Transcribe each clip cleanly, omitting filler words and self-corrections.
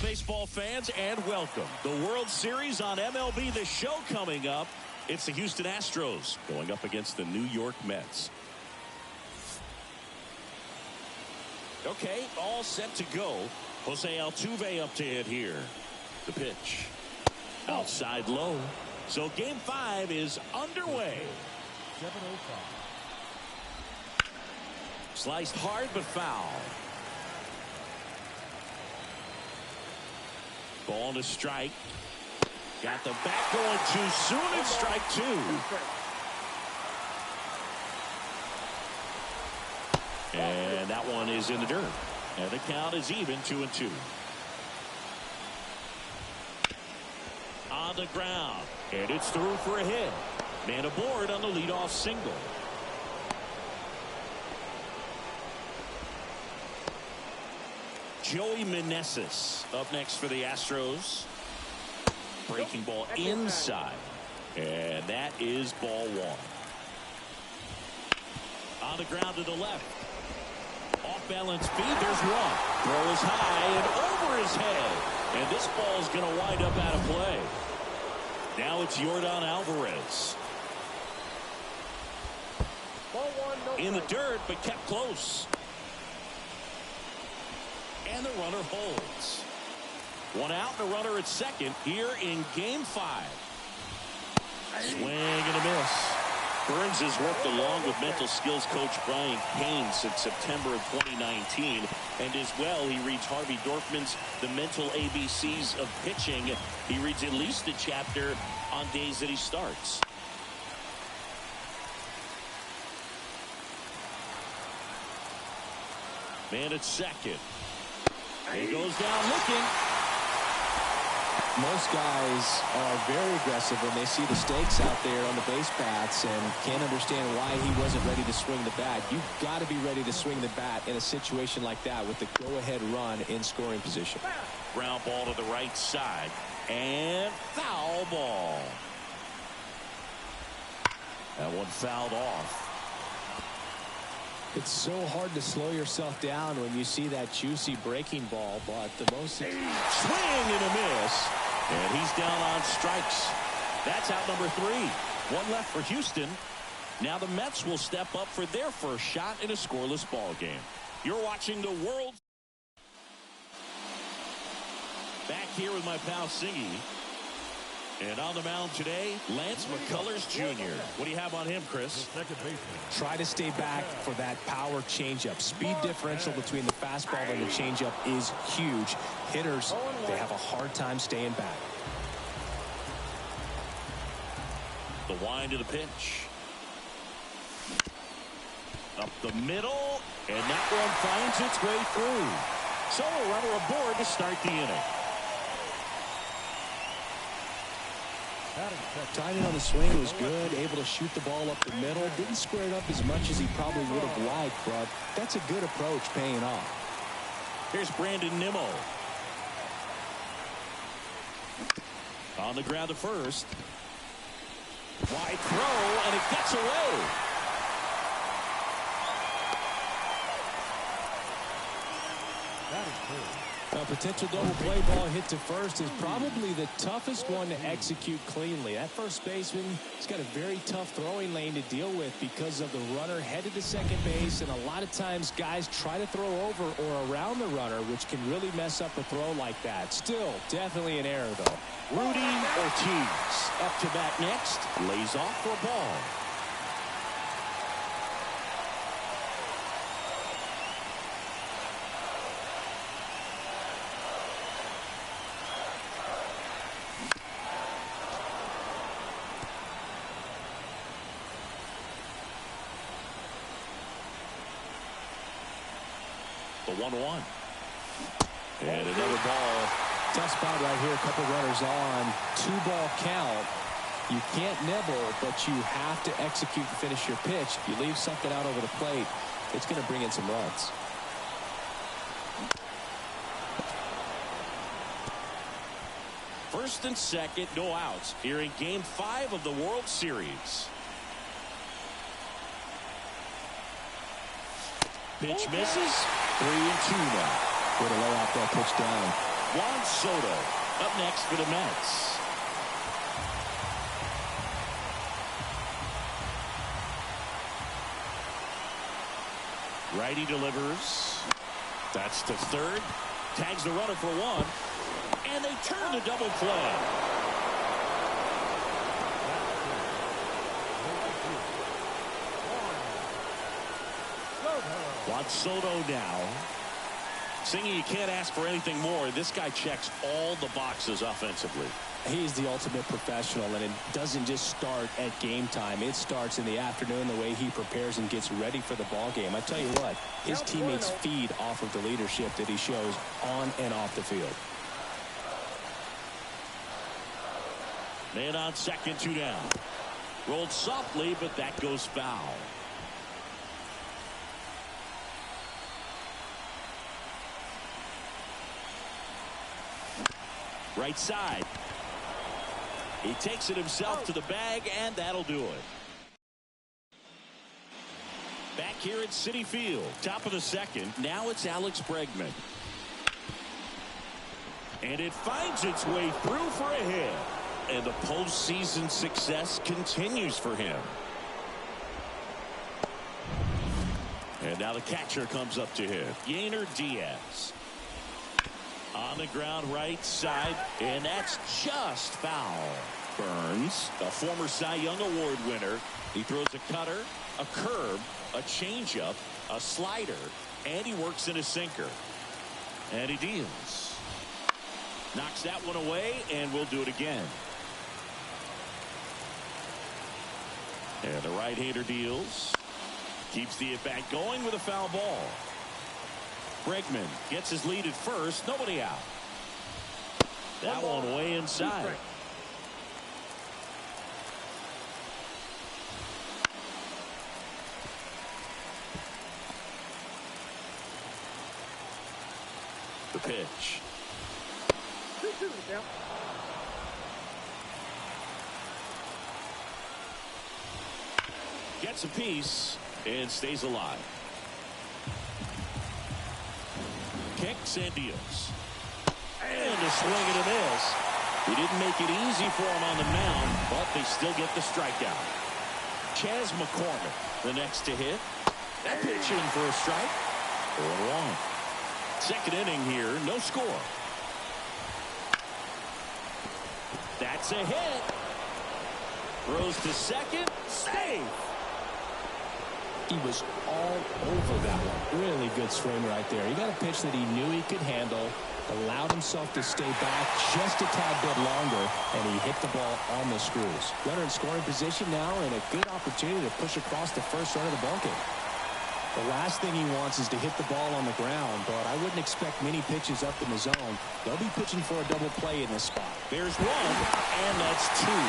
baseball fans, and welcome. The World Series on MLB The Show coming up. It's the Houston Astros going up against the New York Mets. Okay, all set to go. Jose Altuve up to hit here. The pitch. Outside low. So Game 5 is underway. 7:05. Sliced hard but foul. Ball to strike. Got the bat going too soon and strike two. And that one is in the dirt. And the count is even, 2-2. On the ground. And it's through for a hit. Man aboard on the leadoff single. Joey Meneses up next for the Astros. Breaking ball inside. And that is ball one. On the ground to the left. Off balance feet. There's one. Throw is high and over his head. And this ball is going to wind up out of play. Now it's Yordan Alvarez. Ball one, no in the dirt, but kept close. And the runner holds. One out and a runner at second here in Game 5. Swing and a miss. Burns has worked along with mental skills coach Brian Payne since September of 2019. And as well, he reads Harvey Dorfman's The Mental ABCs of Pitching. He reads at least a chapter on days that he starts. Man at second. He goes down looking. Most guys are very aggressive when they see the stakes out there on the base paths and can't understand why he wasn't ready to swing the bat. You've got to be ready to swing the bat in a situation like that with the go-ahead run in scoring position. Ground ball to the right side. And foul ball. That one fouled off. It's so hard to slow yourself down when you see that juicy breaking ball, but the most swing and a miss, and he's down on strikes. That's out number 3. One left for Houston. Now the Mets will step up for their first shot in a scoreless ball game. You're watching the World. Back here with my pal Singy. And on the mound today, Lance McCullers Jr. What do you have on him, Chris? Try to stay back for that power changeup. Speed differential between the fastball and the changeup is huge. Hitters, they have a hard time staying back. The wind of the pitch. Up the middle, and that one finds its way through. So a runner aboard to start the inning. Timing on the swing was good, able to shoot the ball up the middle. Didn't square it up as much as he probably would have liked, but that's a good approach paying off. Here's Brandon Nimmo. On the ground to first. Wide throw, and it gets away. That is good. A potential double play ball hit to first is probably the toughest one to execute cleanly. That first baseman has got a very tough throwing lane to deal with because of the runner headed to second base, and a lot of times guys try to throw over or around the runner, which can really mess up a throw like that. Still, definitely an error, though. Rudy Ortiz up to bat next, lays off for a ball. The 1-1. And another ball. Tough spot right here. A couple runners on. 2-ball count. You can't nibble, but you have to execute and finish your pitch. If you leave something out over the plate, it's going to bring in some runs. First and second, no outs here in Game 5 of the World Series. Pitch misses. 3-2 now. Way to lay off that pitch down. Juan Soto up next for the Mets. Righty delivers. That's to third. Tags the runner for one. And they turn the double play. Juan Soto now. Singing, you can't ask for anything more. This guy checks all the boxes offensively. He's the ultimate professional, and it doesn't just start at game time. It starts in the afternoon, the way he prepares and gets ready for the ball game. I tell you what, his teammates feed off of the leadership that he shows on and off the field. Man on second, 2 down. Rolled softly, but that goes foul. Right side. He takes it himself to the bag, and that'll do it. Back here at Citi Field, top of the second. Now it's Alex Bregman. And it finds its way through for a hit. And the postseason success continues for him. And now the catcher comes up to hit. Yainer Diaz. On the ground right side, and that's just foul. Burns, a former Cy Young Award winner. He throws a cutter, a curve, a changeup, a slider, and he works in a sinker. And he deals. Knocks that one away, and we'll do it again. And the right-hander deals. Keeps the at-bat going with a foul ball. Bregman gets his lead at first. Nobody out. That one way inside. The pitch. Gets a piece and stays alive. Kicks and deals. And a swing and a miss. He didn't make it easy for him on the mound, but they still get the strikeout. Chas McCormick, the next to hit. That pitch in for a strike. 0-1. Second inning here, no score. That's a hit. Throws to second. Safe. He was all over that one. Really good swing right there. He got a pitch that he knew he could handle, allowed himself to stay back just a tad bit longer, and he hit the ball on the screws. Runner in scoring position now, and a good opportunity to push across the first run of the ball game. The last thing he wants is to hit the ball on the ground, but I wouldn't expect many pitches up in the zone. They'll be pitching for a double play in this spot. There's one, and that's two.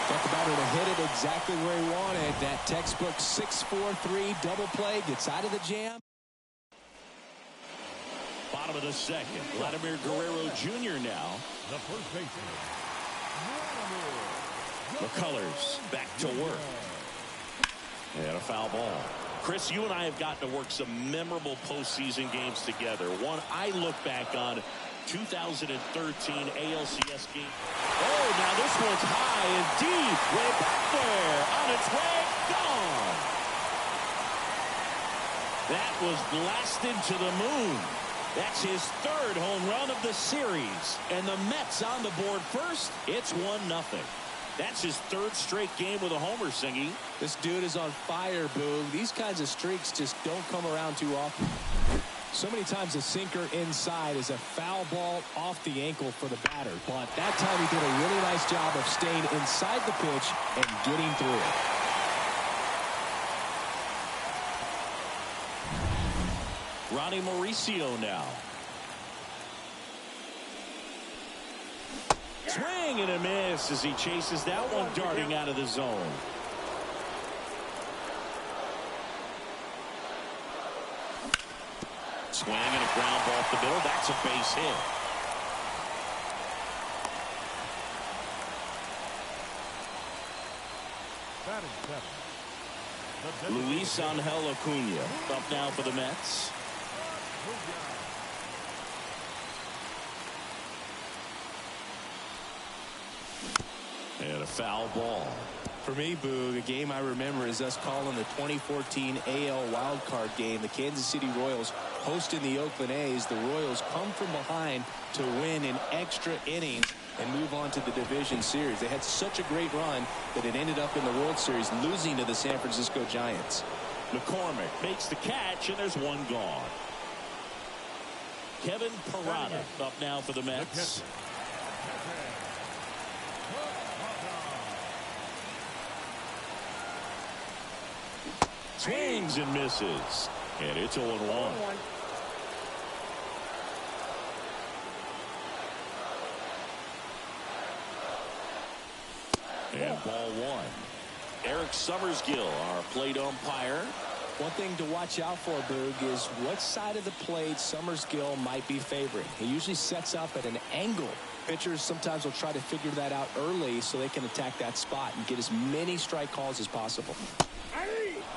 Got the batter to hit it exactly where he wanted. That textbook 6-4-3 double play gets out of the jam. Bottom of the second. Vladimir Guerrero Jr. now. The first baseman. McCullers back to work. And a foul ball. Chris, you and I have gotten to work some memorable postseason games together. One I look back on, 2013 ALCS game. Oh, now this one's high and deep. Way back there. On its way. Gone. That was blasted to the moon. That's his third home run of the series. And the Mets on the board first. It's 1-0. That's his third straight game with a homer, Singy. This dude is on fire, Boog. These kinds of streaks just don't come around too often. So many times a sinker inside is a foul ball off the ankle for the batter. But that time he did a really nice job of staying inside the pitch and getting through it. Ronnie Mauricio now. Swing and a miss as he chases that one darting out of the zone. Swing and a ground ball up the middle. That's a base hit. Luis Angel Acuna up now for the Mets. a foul ball. For me, Boog, a game I remember is us calling the 2014 AL wildcard game. The Kansas City Royals hosting the Oakland A's. The Royals come from behind to win in extra innings and move on to the division series. They had such a great run that it ended up in the World Series losing to the San Francisco Giants. McCormick makes the catch, and there's one gone. Kevin Parada up now for the Mets. Swings and misses. And it's 0-1. And ball one. Eric Summersgill, our plate umpire. One thing to watch out for, Boog, is what side of the plate Summersgill might be favoring. He usually sets up at an angle. Pitchers sometimes will try to figure that out early so they can attack that spot and get as many strike calls as possible.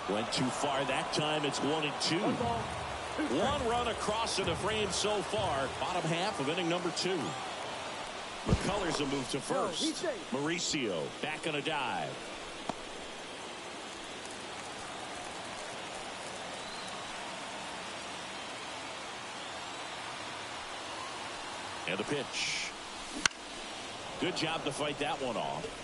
Went too far that time. It's 1-2. One run across in the frame so far. Bottom half of inning number 2. McCullers will move to first. Mauricio back on a dive. And the pitch. Good job to fight that one off.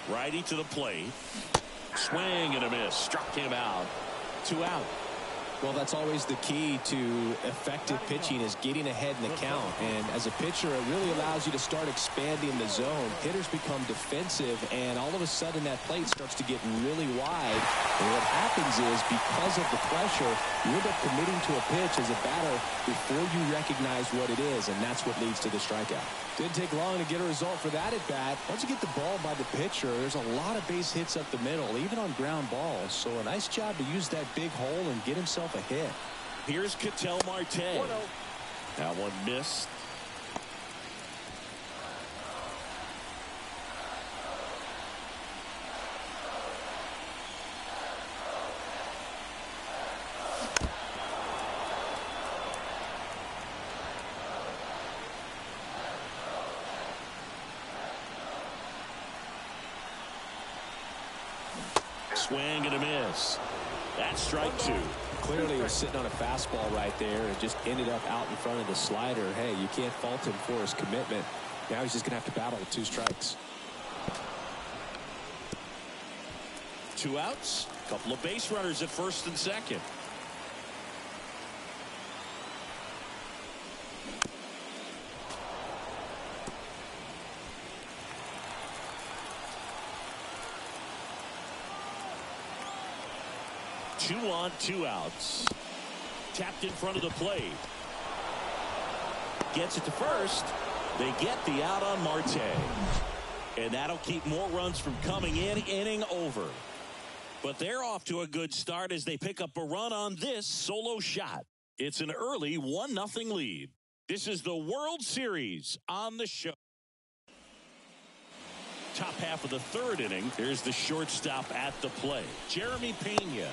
Righty to the plate. Swing and a miss. Struck him out. 2 out. Well, that's always the key to effective pitching, is getting ahead in the count. And as a pitcher, it really allows you to start expanding the zone. Hitters become defensive, and all of a sudden that plate starts to get really wide. And what happens is, because of the pressure, you end up committing to a pitch as a batter before you recognize what it is, and that's what leads to the strikeout. Didn't take long to get a result for that at bat. Once you get the ball by the pitcher, there's a lot of base hits up the middle, even on ground balls. So a nice job to use that big hole and get himself a hit. Here's Ketel Marte. That one missed. Swing and a miss. That's strike 2. Clearly he was sitting on a fastball right there and just ended up out in front of the slider. Hey, you can't fault him for his commitment. Now he's just going to have to battle with 2 strikes. 2 outs. Couple of base runners at first and second. Two on, 2 outs. Tapped in front of the plate. Gets it to first. They get the out on Marte. And that'll keep more runs from coming in. Inning over. But they're off to a good start as they pick up a run on this solo shot. It's an early 1-0 lead. This is the World Series on the show. Top half of the 3rd inning. There's the shortstop at the plate. Jeremy Pena.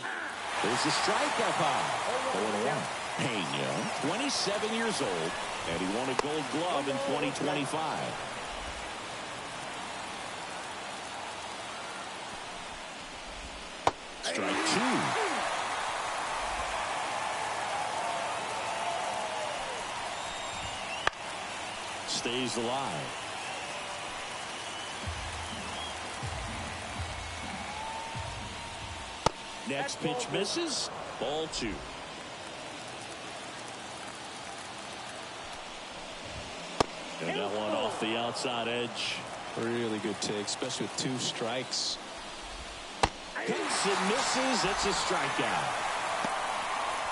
There's the strike up high. Pena, 27 years old, and he won a Gold Glove in 2025. Strike 2. Stays alive. Next pitch misses. Ball 2. And that one off the outside edge. Really good take, especially with 2 strikes. Hits and misses. It's a strikeout.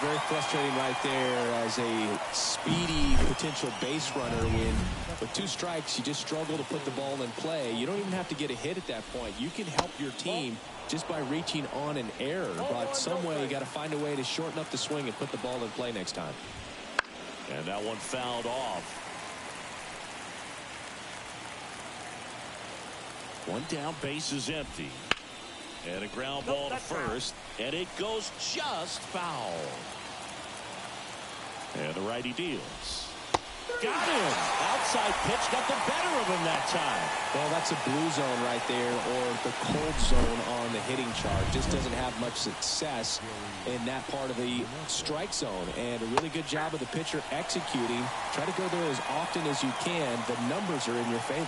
Very frustrating right there as a speedy potential base runner when with 2 strikes you just struggle to put the ball in play. You don't even have to get a hit at that point. You can help your team just by reaching on an error, but some way you got to find a way to shorten up the swing and put the ball in play next time. And that one fouled off. 1 down, base is empty. And a ground ball to first, and it goes just foul. And the righty deals. Got him. Outside pitch got the better of him that time. Well, that's a blue zone right there, or the cold zone on the hitting chart. Just doesn't have much success in that part of the strike zone. And a really good job of the pitcher executing. Try to go there as often as you can. The numbers are in your favor.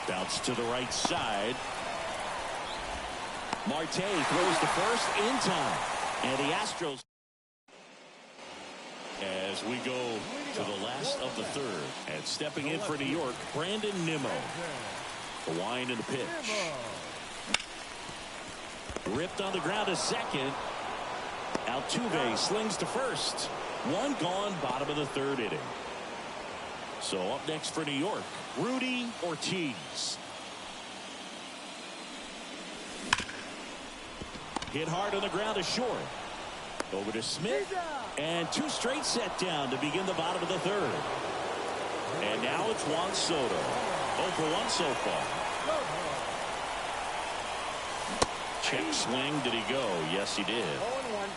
Bounce to the right side. Marte throws the first in time. And the Astros, as we go to the last of the third. And stepping in for New York, Brandon Nimmo. The wind and the pitch. Ripped on the ground to second. Altuve slings to first. One gone, bottom of the third inning. So up next for New York, Rudy Ortiz. Hit hard on the ground to short. Over to Smith. And two straight set down to begin the bottom of the third. And now it's Juan Soto. 0 for 1 so far. Check swing. Did he go? Yes, he did. 0-1.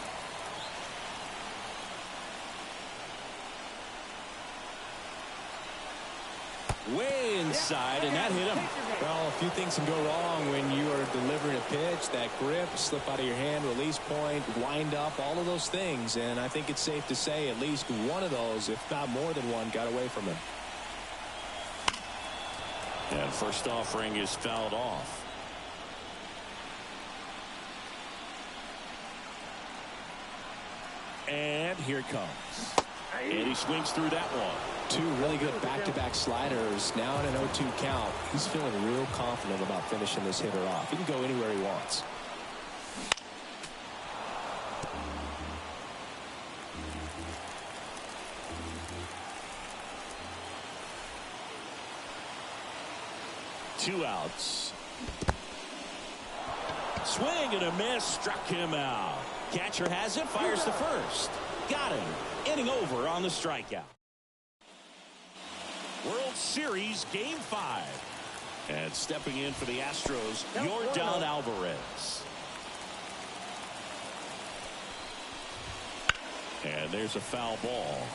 Way inside, and that hit him. Well, a few things can go wrong when you are delivering a pitch. That grip, slip out of your hand, release point, wind up, all of those things. And I think it's safe to say at least one of those, if not more than one, got away from him. And first offering is fouled off. And here it comes. And he swings through that one. Two really good back-to-back sliders. Now in an 0-2 count. He's feeling real confident about finishing this hitter off. He can go anywhere he wants. Two outs. Swing and a miss. Struck him out. Catcher has it. Fires to first. Got him. Inning over on the strikeout. World Series Game 5. And stepping in for the Astros, Yordan Alvarez. And there's a foul ball.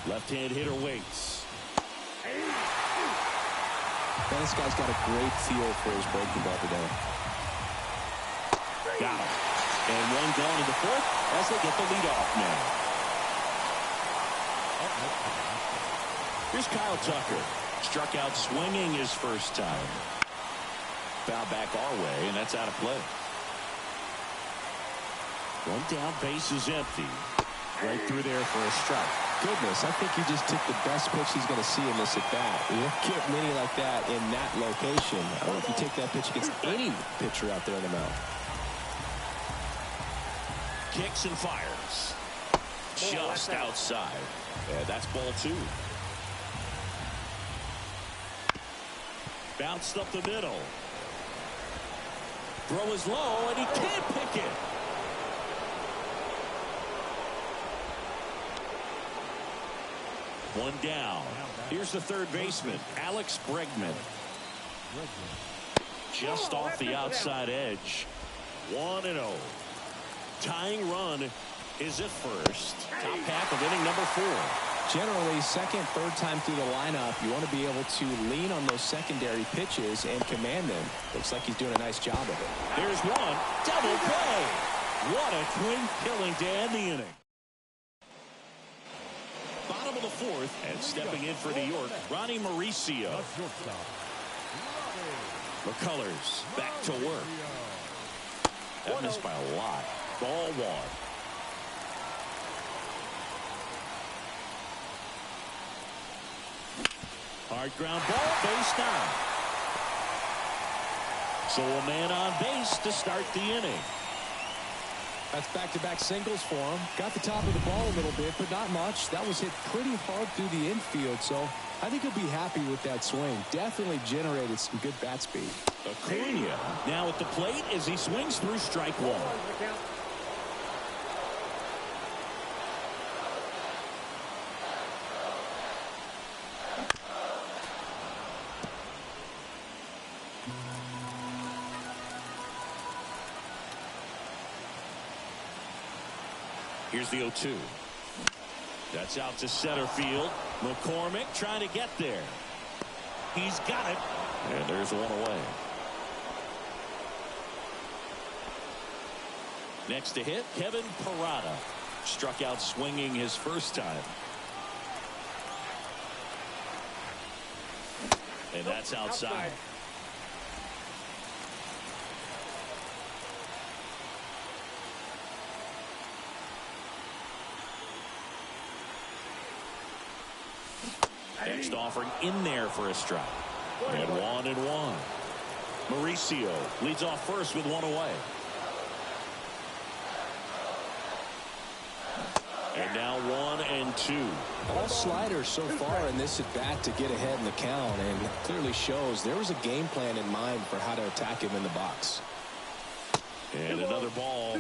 Left-hand hitter waits. Man, this guy's got a great feel for his breaking ball today. Got him. And one gone in the fourth as they get the leadoff man. Here's Kyle Tucker. Struck out swinging his first time. Foul back our way, and that's out of play. One down, base is empty. Right through there for a strike. Goodness, I think he just took the best pitch he's going to see in this at-bat. You don't get many like that in that location. I don't know if you take that pitch against any pitcher out there in the mound. Kicks and fires. Just outside. And that's ball two. Bounced up the middle. Throw is low, and he can't pick it. One down. Here's the third baseman, Alex Bregman. Just off the outside edge. 1-0. Tying run is at first. Top half of inning number 4. Generally, second, third time through the lineup, you want to be able to lean on those secondary pitches and command them. Looks like he's doing a nice job of it. There's one. Double play. What a twin killing to end the inning. Bottom of the fourth, and stepping in for New York, Ronnie Mauricio. McCullers back to work. That missed by a lot. Ball one. Hard ground ball, base down. So a man on base to start the inning. That's back-to-back singles for him. Got the top of the ball a little bit, but not much. That was hit pretty hard through the infield, so I think he'll be happy with that swing. Definitely generated some good bat speed. Acuna now at the plate as he swings through strike one. Here's the 0-2. That's out to center field. McCormick trying to get there. He's got it. And there's one away. Next to hit, Kevin Parada. Struck out swinging his first time. And that's outside. Next offering in there for a strike. And 1-1. Mauricio leads off first with one away. And now 1-2. All sliders so far in this at bat to get ahead in the count, and it clearly shows there was a game plan in mind for how to attack him in the box. And another ball.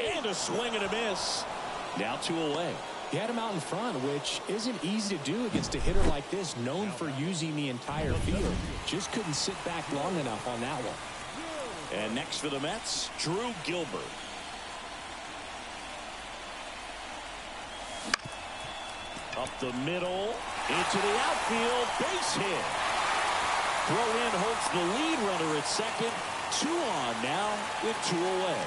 And a swing and a miss. Now 2 away. He had him out in front, which isn't easy to do against a hitter like this, known for using the entire field. Just couldn't sit back long enough on that one. And next for the Mets, Drew Gilbert. Up the middle, into the outfield, base hit. Throw in hurts the lead runner at second. 2 on now with 2 away.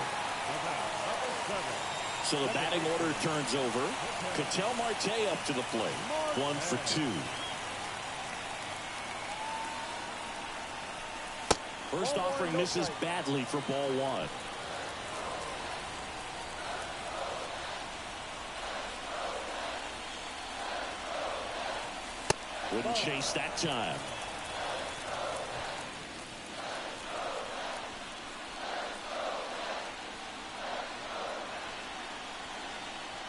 So the batting order turns over. Ketel Marte up to the plate. 1 for 2. First offering misses badly for ball 1. Wouldn't chase that time.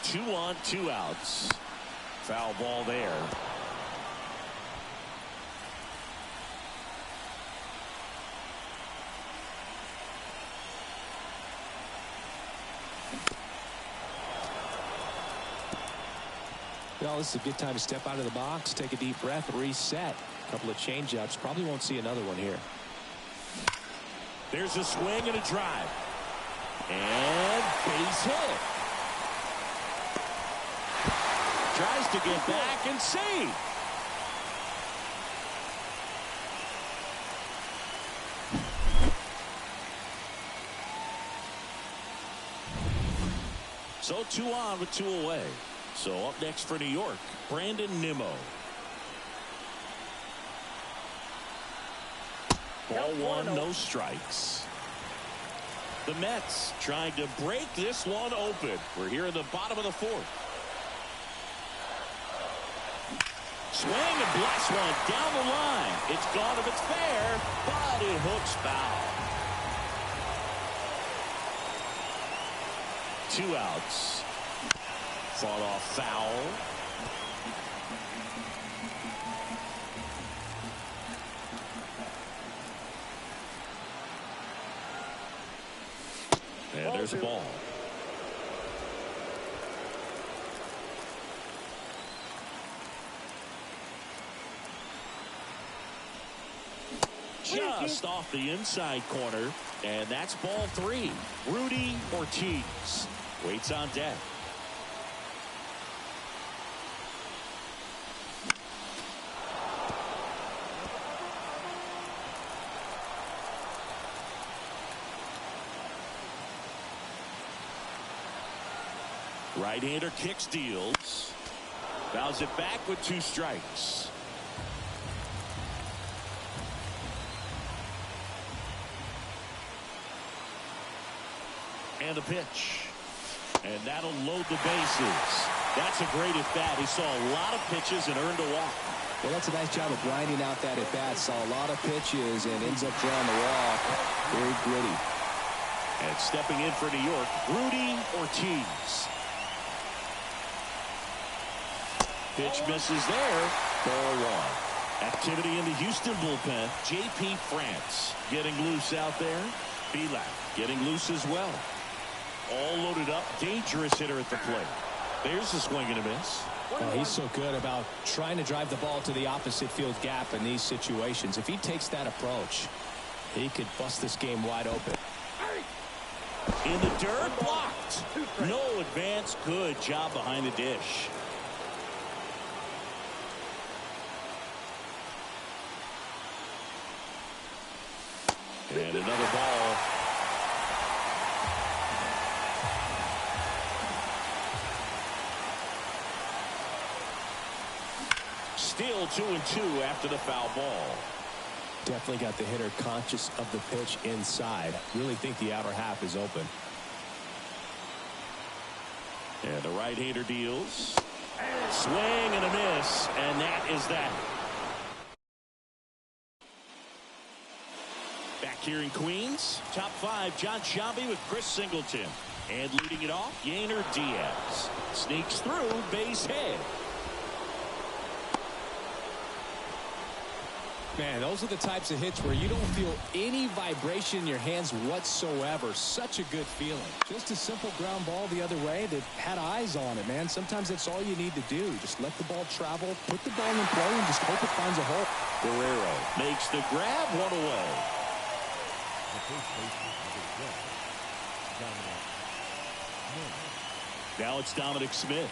Two on, 2 outs. Foul ball there. Well, this is a good time to step out of the box, take a deep breath, reset. A couple of change-ups. Probably won't see another one here. There's a swing and a drive. And base hit. Tries to get back and save. So 2 on with 2 away. So up next for New York, Brandon Nimmo. Ball 1, no strikes. The Mets trying to break this one open. We're here in the bottom of the 4th. Swing and blast one down the line. It's gone if it's fair, but it hooks foul. 2 outs. Fought off foul. And there's a ball. Just off the inside corner, and that's ball 3. Rudy Ortiz waits on deck. Right-hander kicks, deals. Fouls it back with 2 strikes. And a pitch. And that'll load the bases. That's a great at-bat. He saw a lot of pitches and earned a walk. Well, that's a nice job of grinding out that at-bat. Saw a lot of pitches and ends up drawing the walk. Very gritty. And stepping in for New York, Rudy Ortiz. Pitch misses there. Ball 1. Activity in the Houston bullpen. J.P. France getting loose out there. Belak getting loose as well. All loaded up. Dangerous hitter at the plate. There's a swing and a miss. Well, he's so good about trying to drive the ball to the opposite field gap in these situations. If he takes that approach, he could bust this game wide open. In the dirt, blocked. No advance. Good job behind the dish. And another ball. Still 2-2 after the foul ball. Definitely got the hitter conscious of the pitch inside. Really think the outer half is open. And the right-hander deals. Swing and a miss. And that is that. Back here in Queens, top five, John Shambi with Chris Singleton. And leading it off, Yainer Diaz. Sneaks through, base hit. Man, those are the types of hits where you don't feel any vibration in your hands whatsoever. Such a good feeling. Just a simple ground ball the other way that had eyes on it, man. Sometimes that's all you need to do. Just let the ball travel, put the ball in play, and just hope it finds a hole. Guerrero makes the grab, one away. Now it's Dominic Smith.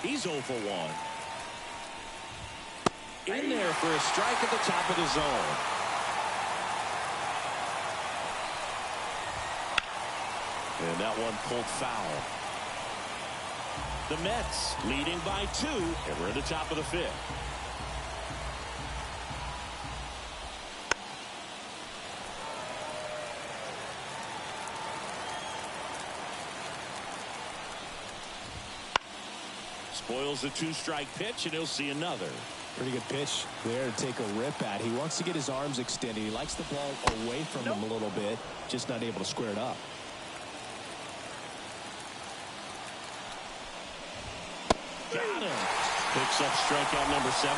He's 0 for 1. In there for a strike at the top of the zone. And that one pulled foul. The Mets leading by 2, and we're at the top of the 5th. Spoils the 2-strike pitch, and he'll see another. Pretty good pitch there to take a rip at. He wants to get his arms extended. He likes the ball away from him a little bit, just not able to square it up. Got him. Picks up strikeout number 7.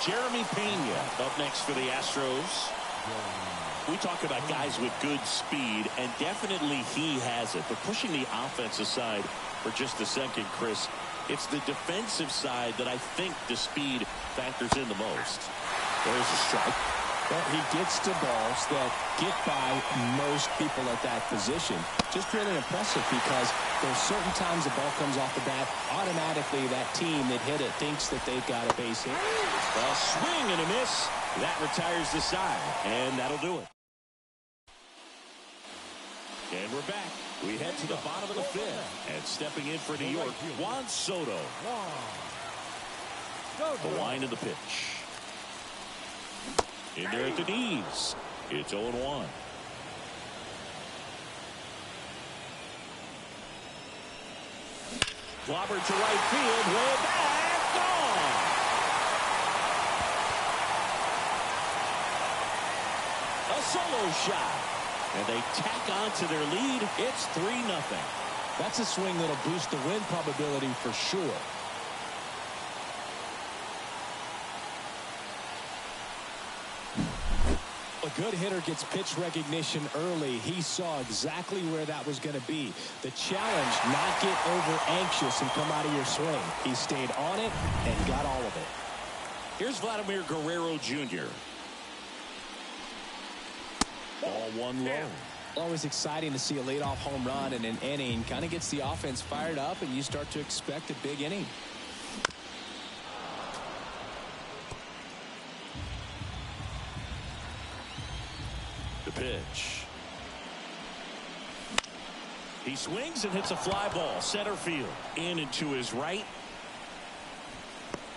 Jeremy Pena up next for the Astros. We talk about guys with good speed, and definitely he has it. But pushing the offense aside for just a second, Chris, it's the defensive side that I think the speed factors in the most. There's a strike. Well, he gets to balls that get by most people at that position. Just really impressive because there's certain times the ball comes off the bat, automatically that team that hit it thinks that they've got a base hit. A swing and a miss. That retires the side, and that'll do it. And we're back. We head to the bottom of the 5th. And stepping in for New York, Juan Soto. The line of the pitch. In there at the knees. It's 0-1. Clobbered to right field. Way back. Gone. A solo shot. And they tack on to their lead. It's 3-0. That's a swing that'll boost the win probability for sure. A good hitter gets pitch recognition early. He saw exactly where that was going to be. The challenge, not get over anxious and come out of your swing. He stayed on it and got all of it. Here's Vladimir Guerrero Jr. Ball one low. Always exciting to see a leadoff home run in an inning. Kind of gets the offense fired up, and you start to expect a big inning. The pitch. He swings and hits a fly ball. Center field. In and to his right.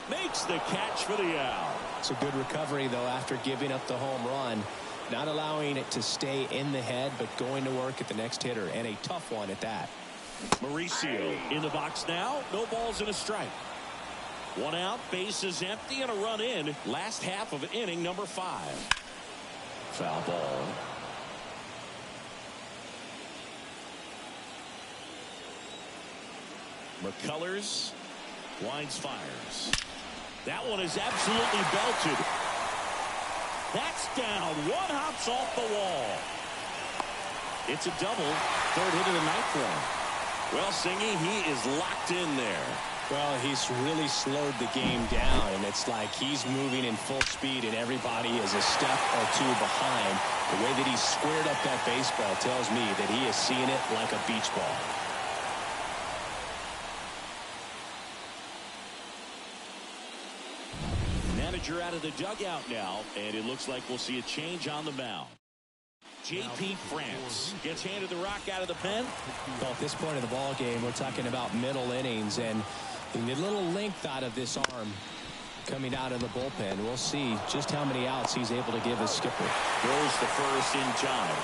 Makes the catch for the out. It's a good recovery, though, after giving up the home run. Not allowing it to stay in the head, but going to work at the next hitter, and a tough one at that. Mauricio in the box now. No balls and a strike. One out, bases empty, and a run in. Last half of inning number 5. Foul ball. McCullers winds, fires. That one is absolutely belted. That's down. One hops off the wall. It's a double. 3rd hit of the night for him. Well, Singy, he is locked in there. Well, he's really slowed the game down, and it's like he's moving in full speed, and everybody is a step or two behind. The way that he squared up that baseball tells me that he is seeing it like a beach ball. Manager out of the dugout now, and it looks like we'll see a change on the mound. J.P. France gets handed the rock out of the pen. Well, at this point of the ball game, we're talking about middle innings, and the little length out of this arm coming out of the bullpen. We'll see just how many outs he's able to give his skipper. Goes to first in time.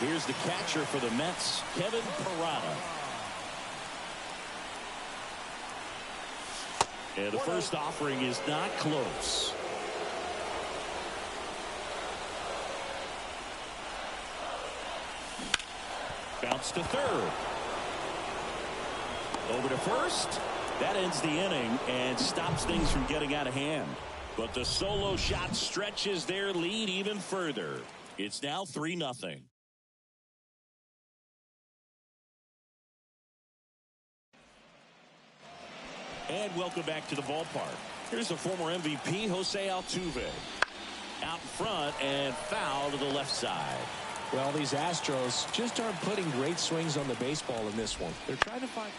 Here's the catcher for the Mets, Kevin Parada. And the first offering is not close. Bounce to third. Over to first. That ends the inning and stops things from getting out of hand. But the solo shot stretches their lead even further. It's now 3-0. And welcome back to the ballpark. Here's the former MVP, Jose Altuve. Out in front and foul to the left side. Well, these Astros just aren't putting great swings on the baseball in this one. They're trying to find...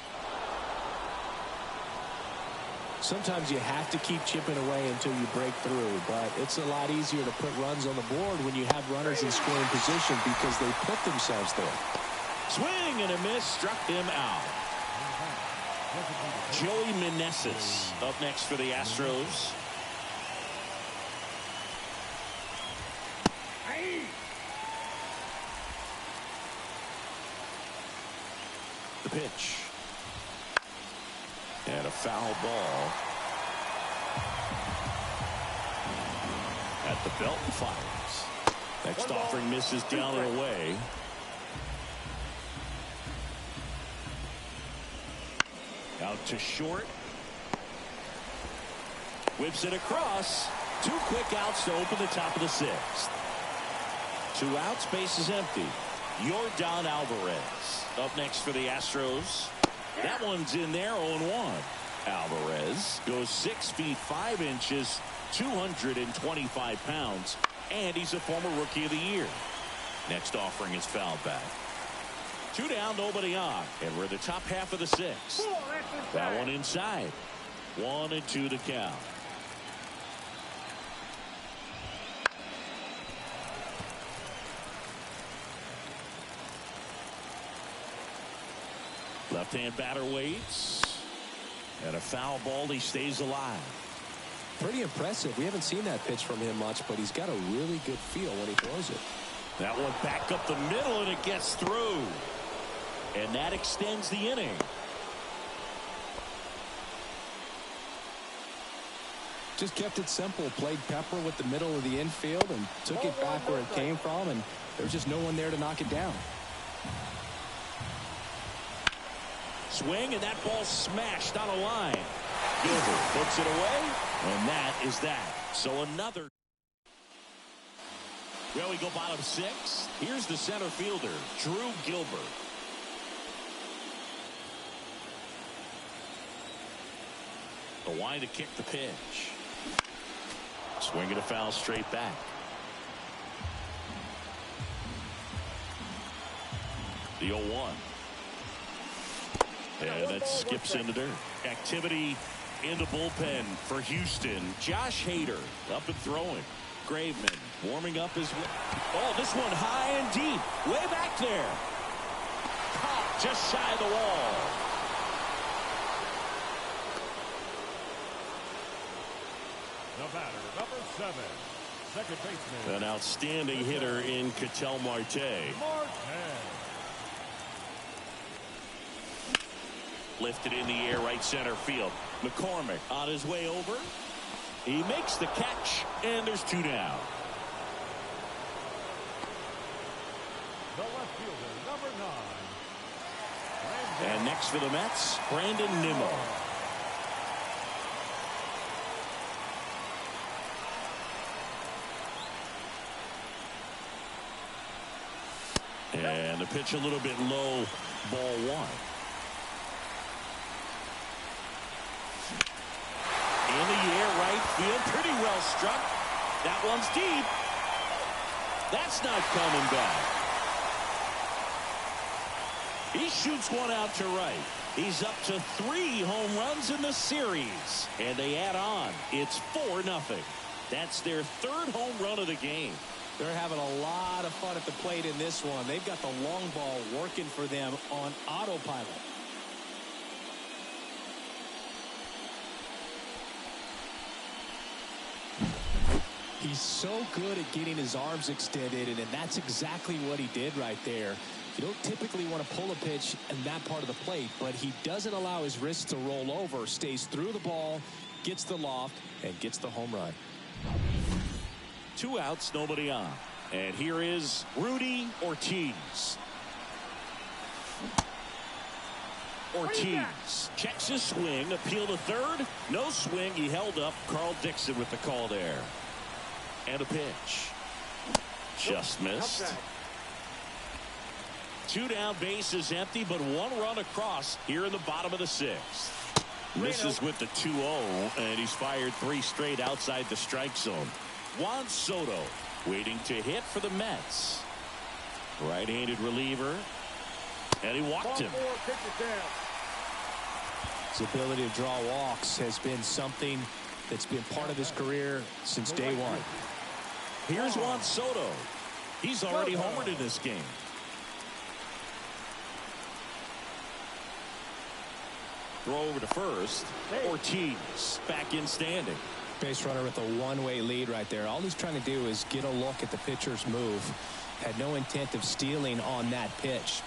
Sometimes you have to keep chipping away until you break through, but it's a lot easier to put runs on the board when you have runners in scoring position because they put themselves there. Swing and a miss, struck them out. Joey Meneses up next for the Astros. The pitch. And a foul ball. At the belt and fires. Next offering misses down and away. Out to short. Whips it across. 2 quick outs to open the top of the 6th. 2 outs, base is empty. Yordan Alvarez up next for the Astros. That one's in there, 0-1. Alvarez goes 6 feet 5 inches, 225 pounds, and he's a former Rookie of the Year. Next offering is fouled back. 2 down, nobody on, and we're the top half of the 6th. That one inside. 1-2 to count. Left-hand batter waits. And a foul ball. He stays alive. Pretty impressive. We haven't seen that pitch from him much, but he's got a really good feel when he throws it. That one back up the middle, and it gets through. And that extends the inning. Just kept it simple. Played pepper with the middle of the infield and took it back where it came from, and there's just no one there to knock it down. Swing, and that ball smashed on a line. Gilbert puts it away, and that is that. So another. Well, we go bottom 6. Here's the center fielder, Drew Gilbert. The line to kick the pitch. Swing and a foul straight back. The 0-1. And that skips into dirt. Activity in the bullpen for Houston. Josh Hader up and throwing. Graveman warming up his. Oh, this one high and deep. Way back there. Popped just shy of the wall. The batter, number 7, second baseman. An outstanding hitter in Ketel Marte. Lifted in the air, right center field. McCormick on his way over. He makes the catch, and there's 2 down. The left fielder, number 9. And next for the Mets, Brandon Nimmo. And the pitch a little bit low, ball one. In the air, right field, pretty well struck. That one's deep. That's not coming back. He shoots one out to right. He's up to 3 home runs in the series. And they add on. It's 4-0. That's their 3rd home run of the game. They're having a lot of fun at the plate in this one. They've got the long ball working for them on autopilot. He's so good at getting his arms extended, and that's exactly what he did right there. You don't typically want to pull a pitch in that part of the plate, but he doesn't allow his wrists to roll over, stays through the ball, gets the loft, and gets the home run. 2 outs, nobody on. And here is Rudy Ortiz. Ortiz checks his swing, appeal to third. No swing, he held up. Carl Dixon with the call there. And a pitch. Just missed. 2 down, base is empty, but 1 run across here in the bottom of the 6th. Misses with the 2-0, and he's fired 3 straight outside the strike zone. Juan Soto waiting to hit for the Mets. Right-handed reliever, and he walked him. His ability to draw walks has been something that's been part of his career since day one. Here's Juan Soto. He's already homered in this game. Throw over to first. Ortiz back in standing. Base runner with a one-way lead right there. All he's trying to do is get a look at the pitcher's move. Had no intent of stealing on that pitch.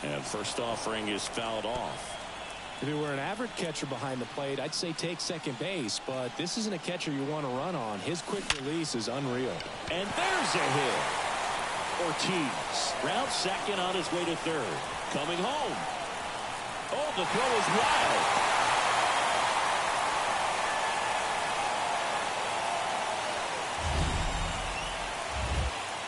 And first offering is fouled off. If he were an average catcher behind the plate, I'd say take second base, but this isn't a catcher you want to run on. His quick release is unreal. And there's a hit. Ortiz round second on his way to third. Coming home. Oh, the throw is wild.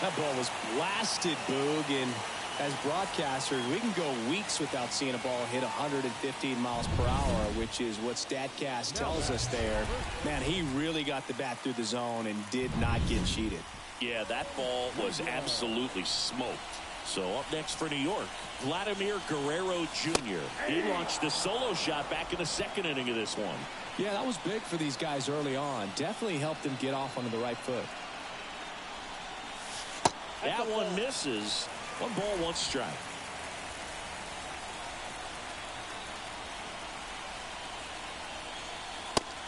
That ball was blasted, Boog, and as broadcasters, we can go weeks without seeing a ball hit 115 miles per hour, which is what StatCast tells us there. Man, he really got the bat through the zone and did not get cheated. Yeah, that ball was absolutely smoked. So up next for New York, Vladimir Guerrero Jr. He launched a solo shot back in the 2nd inning of this one. Yeah, that was big for these guys early on. Definitely helped them get off onto the right foot. That one misses. 1 ball, 1 strike.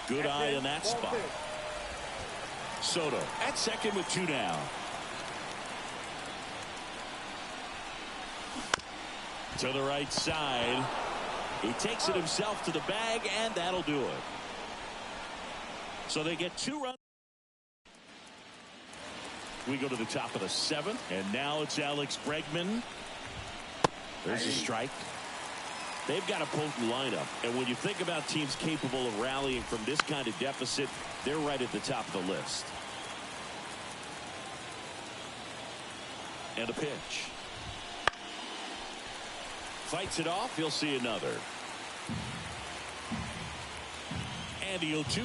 Good eye in that spot. Soto at second with 2 down. To the right side. He takes it himself to the bag, and that'll do it. So they get 2 runs. We go to the top of the 7th, and now it's Alex Bregman. There's a strike. They've got a potent lineup, and when you think about teams capable of rallying from this kind of deficit, they're right at the top of the list. And a pitch. Fights it off. He'll see another. And the 0-2.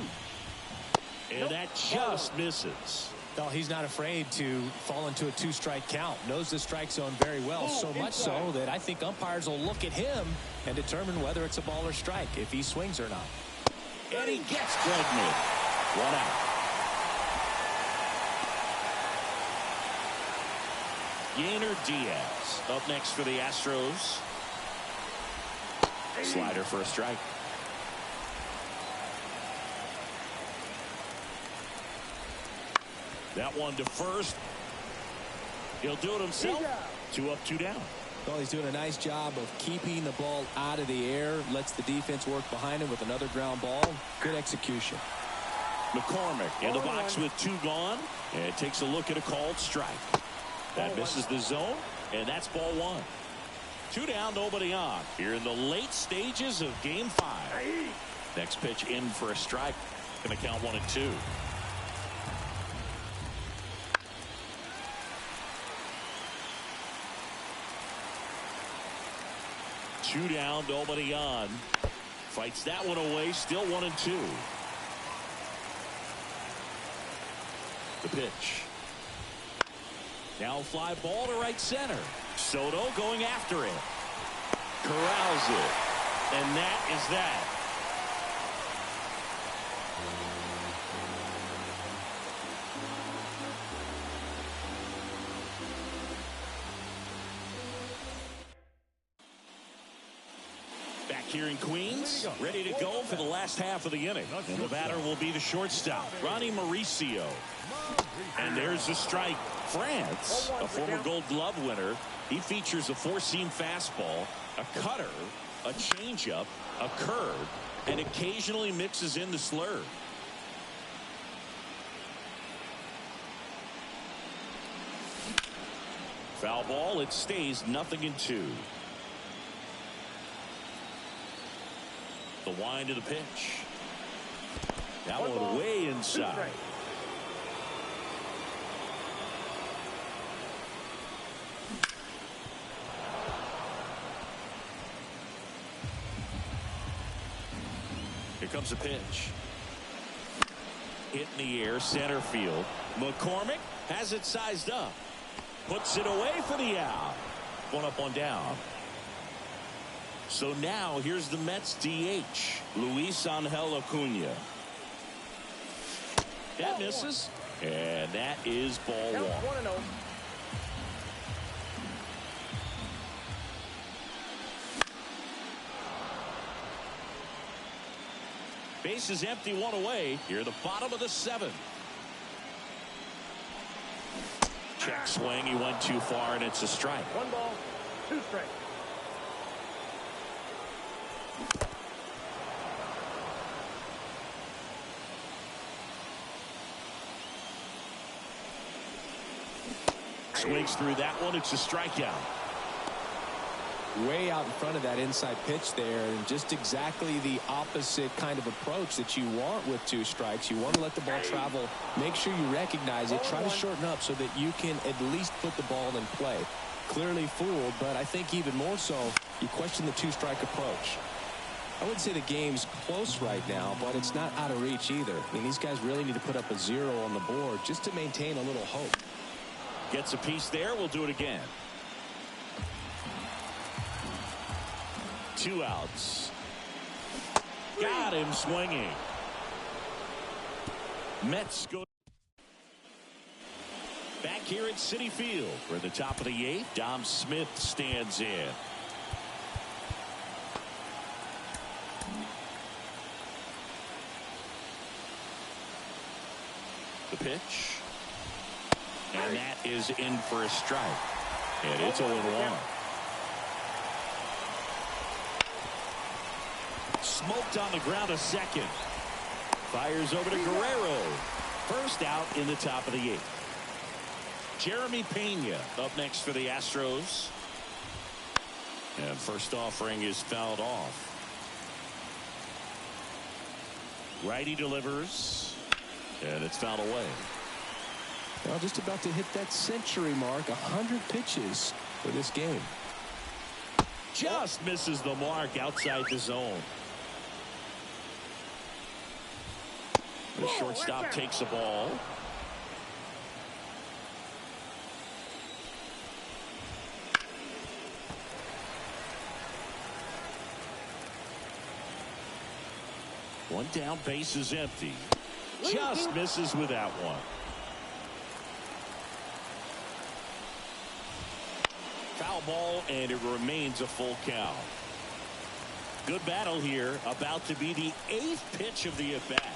And that just misses. Well, he's not afraid to fall into a 2-strike count. Knows the strike zone very well, so much so that I think umpires will look at him and determine whether it's a ball or strike, if he swings or not. And he gets Bregman. 1 out. Yainer Diaz up next for the Astros. Slider for a strike. That one to first. He'll do it himself. 2 up, 2 down. Well, he's doing a nice job of keeping the ball out of the air. Lets the defense work behind him with another ground ball. Good execution. McCormick in the box with 2 gone. And takes a look at a called strike. That misses the zone. And that's ball 1. 2 down, nobody on. Here in the late stages of game 5. Next pitch in for a strike. Going to count 1 and 2. 2 down, nobody on. Fights that one away, still 1-2. The pitch. Now fly ball to right center. Soto going after it. Corrals it. And that is that. Back here in Queens, ready to go for the last half of the inning. And the batter will be the shortstop, Ronnie Mauricio. And there's a strike. France, a former Gold Glove winner, he features a 4-seam fastball, a cutter, a changeup, a curve, and occasionally mixes in the slurve. Foul ball, it stays 0-2. The wind of the pitch. That one way inside. Here comes a pitch. Hit in the air, center field. McCormick has it sized up. Puts it away for the out. 1 up, 1 down. So now here's the Mets DH, Luis Angel Acuna. That misses. And that is ball 1. Base is empty, 1 away. Here the bottom of the 7th. Check swing. He went too far, and it's a strike. 1 ball, 2 strikes. Swings through that one. It's a strikeout. Way out in front of that inside pitch there, and just exactly the opposite kind of approach that you want with 2 strikes. You want to let the ball travel, make sure you recognize it, try to shorten up so that you can at least put the ball in play. Clearly fooled, but I think even more so, you question the 2-strike approach. I wouldn't say the game's close right now, but it's not out of reach either. I mean, these guys really need to put up a 0 on the board just to maintain a little hope. Gets a piece there. We'll do it again. 2 outs. Got him swinging. Mets go back here at Citi Field. We're at the top of the 8th. Dom Smith stands in. The pitch. And that is in for a strike. And it's 0-1. Smoked on the ground a second. Fires over to Guerrero. First out in the top of the 8th. Jeremy Pena up next for the Astros. And first offering is fouled off. Righty delivers. And it's fouled away. Well, just about to hit that century mark. 100 pitches for this game. Just misses the mark outside the zone. The shortstop takes a ball. One down, base is empty. Just misses with that one. Foul ball, and it remains a full count. Good battle here. About to be the 8th pitch of the at-bat.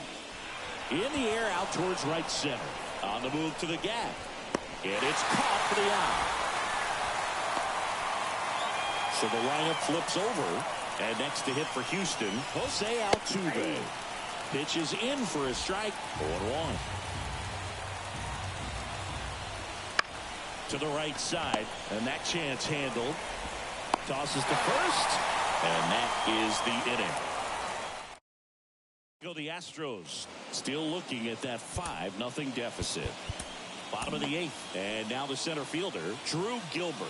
In the air, out towards right center. On the move to the gap. And it's caught for the out. So the lineup flips over. And next to hit for Houston, Jose Altuve. Pitch is in for a strike. 0-1. To the right side. And that chance handled. Tosses to first. And that is the inning. Go the Astros, still looking at that 5-0 deficit. Bottom of the 8th, and now the center fielder, Drew Gilbert.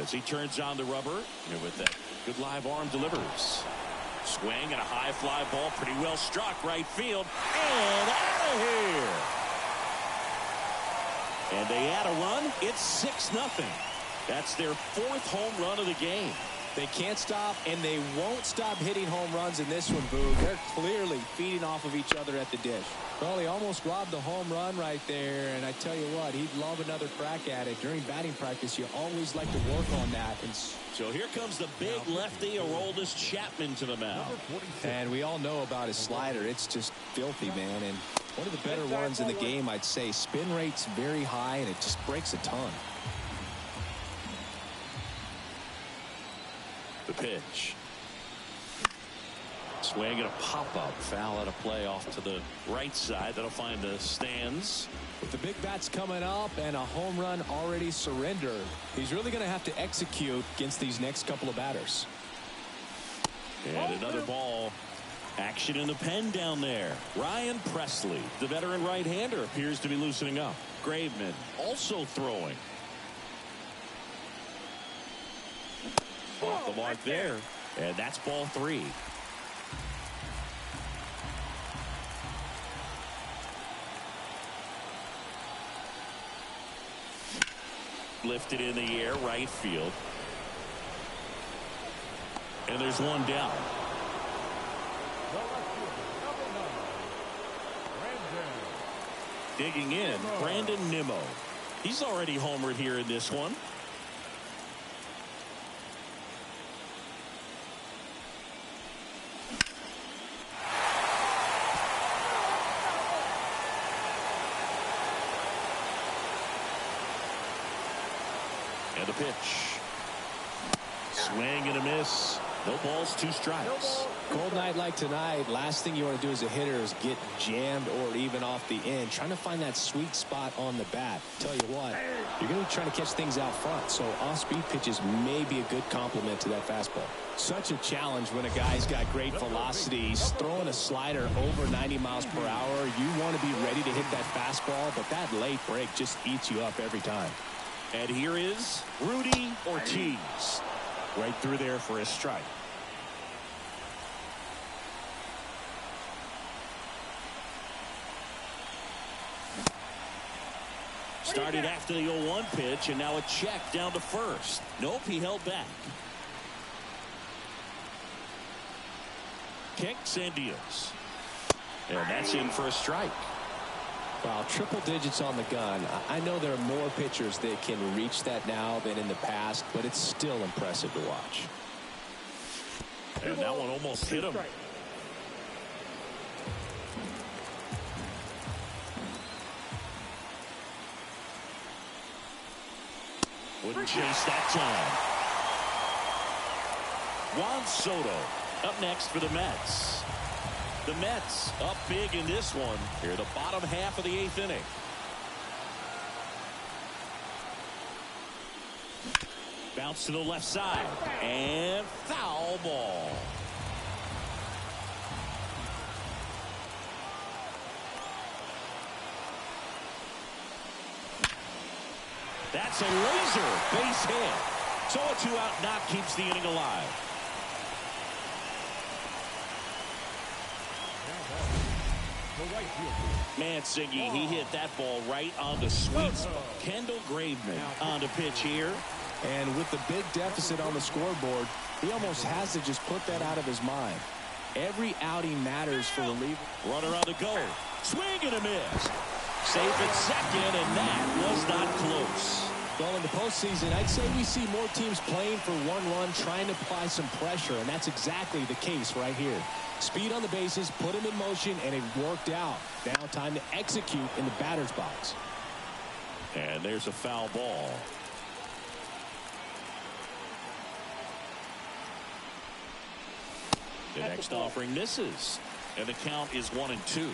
As he turns on the rubber, and with that good live arm delivers. Swing and a high fly ball, pretty well struck right field, and out of here. And they add a run. It's 6-0. That's their 4th home run of the game. They can't stop, and they won't stop hitting home runs in this one, Boog. They're clearly feeding off of each other at the dish. Well, he almost robbed the home run right there, and I tell you what, he'd love another crack at it. During batting practice, you always like to work on that. So here comes the big lefty, Aroldis Chapman, to the mound. And we all know about his slider. It's just filthy, man, and one of the better ones in the game, I'd say. Spin rate's very high, and it just breaks a ton. The pitch. Swing and a pop-up. Foul out of play off to the right side. That'll find the stands. With the big bats coming up and a home run already surrendered, he's really going to have to execute against these next couple of batters. And another ball. Action in the pen down there. Ryan Presley, the veteran right-hander, appears to be loosening up. Graveman also throwing. Off the mark there. And that's ball 3. Lifted in the air, right field. And there's one down. Digging in, Brandon Nimmo. He's already homered here in this one. And a pitch. Swing and a miss. No balls, 2 strikes. Cold night like tonight, last thing you want to do as a hitter is get jammed or even off the end. Trying to find that sweet spot on the bat. Tell you what, you're going to be trying to catch things out front, so off-speed pitches may be a good complement to that fastball. Such a challenge when a guy's got great velocity. He's throwing a slider over 90 miles per hour. You want to be ready to hit that fastball, but that late break just eats you up every time. And here is Rudy Ortiz. Right through there for a strike. Started after the 0-1 pitch, and now a check down to first. Nope, he held back. Kicks and deals. And that's in for a strike. Wow, triple digits on the gun. I know there are more pitchers that can reach that now than in the past, but it's still impressive to watch. And that one almost hit him. Wouldn't chase that time. Juan Soto up next for the Mets. The Mets up big in this one. Here, the bottom half of the 8th inning. Bounce to the left side. And foul ball. That's a laser base hit. So a 2-out knock keeps the inning alive. Mansingy, he hit that ball right on the sweet spot. Kendall Graveman on the pitch here. And with the big deficit on the scoreboard, he almost has to just put that out of his mind. Every outing matters for reliever. Runner on the go. Swing and a miss. Safe at second, and that was not close. Well, in the postseason, I'd say we see more teams playing for one run, trying to apply some pressure, and that's exactly the case right here. Speed on the bases, put him in motion, and it worked out. Now time to execute in the batter's box. And there's a foul ball. The next offering misses, and the count is 1-2.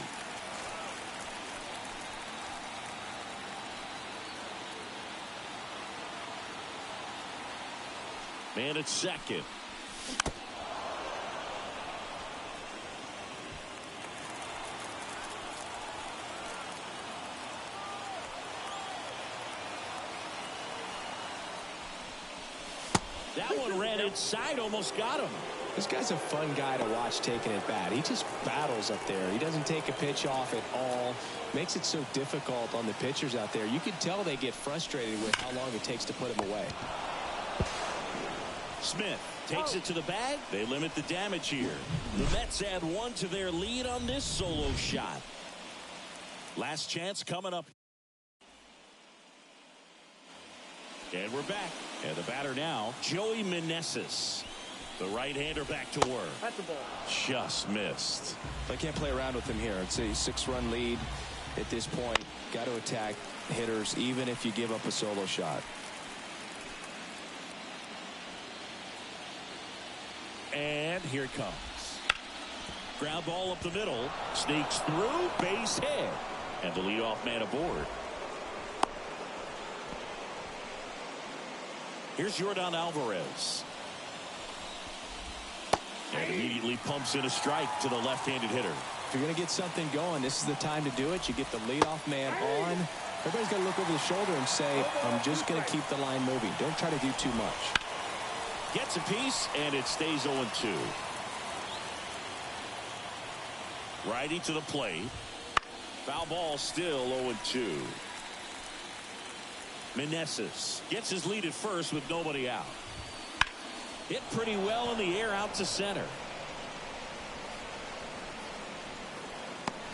Man at second. outside, almost got him. This guy's a fun guy to watch taking it bat. He just battles up there. He doesn't take a pitch off at all. Makes it so difficult on the pitchers out there. You can tell they get frustrated with how long it takes to put him away. Smith takes it to the bag. They limit the damage here. The Mets add 1 to their lead on this solo shot. Last chance coming up. And we're back. And the batter now, Joey Meneses. The right-hander back to work. That's the ball. Just missed. I can't play around with him here. It's a 6-run lead at this point. Got to attack hitters even if you give up a solo shot. And here it comes. Ground ball up the middle. Sneaks through. Base hit. And the leadoff man aboard. Here's Yordan Alvarez. And immediately pumps in a strike to the left-handed hitter. If you're going to get something going, this is the time to do it. You get the leadoff man on. Everybody's got to look over the shoulder and say, I'm just going to keep the line moving. Don't try to do too much. Gets a piece, and it stays 0-2. Righty to the plate. Foul ball still 0-2. Meneses gets his lead at first with nobody out. Hit pretty well in the air out to center.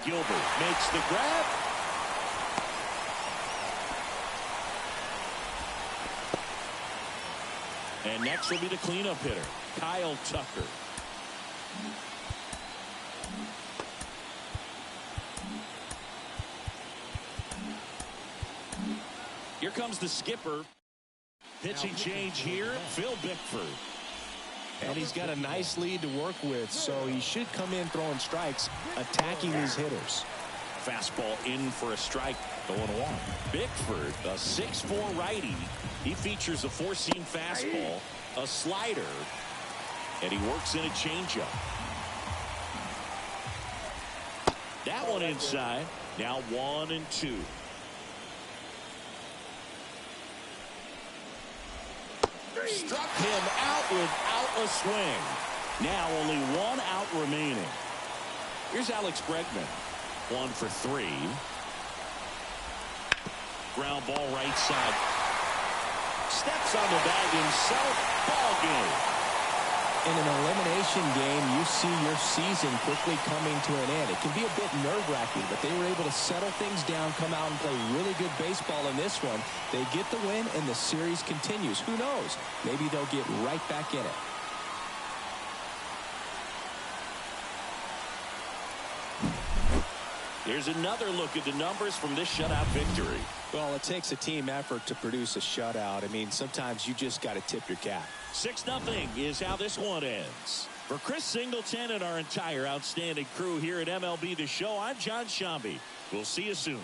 Gilbert makes the grab. And next will be the cleanup hitter, Kyle Tucker. Here comes the skipper. Pitching change here, Phil Bickford. And he's got a nice lead to work with, so he should come in throwing strikes, attacking these hitters. Fastball in for a strike, 0-1. Bickford, a 6'4" righty. He features a 4-seam fastball, a slider, and he works in a changeup. That one inside. Now 1-2. Struck him out without a swing. Now only 1 out remaining. Here's Alex Bregman. 1 for 3. Ground ball right side. Steps on the bag himself. Ball game. In an elimination game, you see your season quickly coming to an end. It can be a bit nerve-wracking, but they were able to settle things down, come out and play really good baseball in this one. They get the win, and the series continues. Who knows? Maybe they'll get right back in it. Here's another look at the numbers from this shutout victory. Well, it takes a team effort to produce a shutout. I mean, sometimes you just got to tip your cap. 6-0 is how this one ends. For Chris Singleton and our entire outstanding crew here at MLB The Show, I'm John Shambi. We'll see you soon.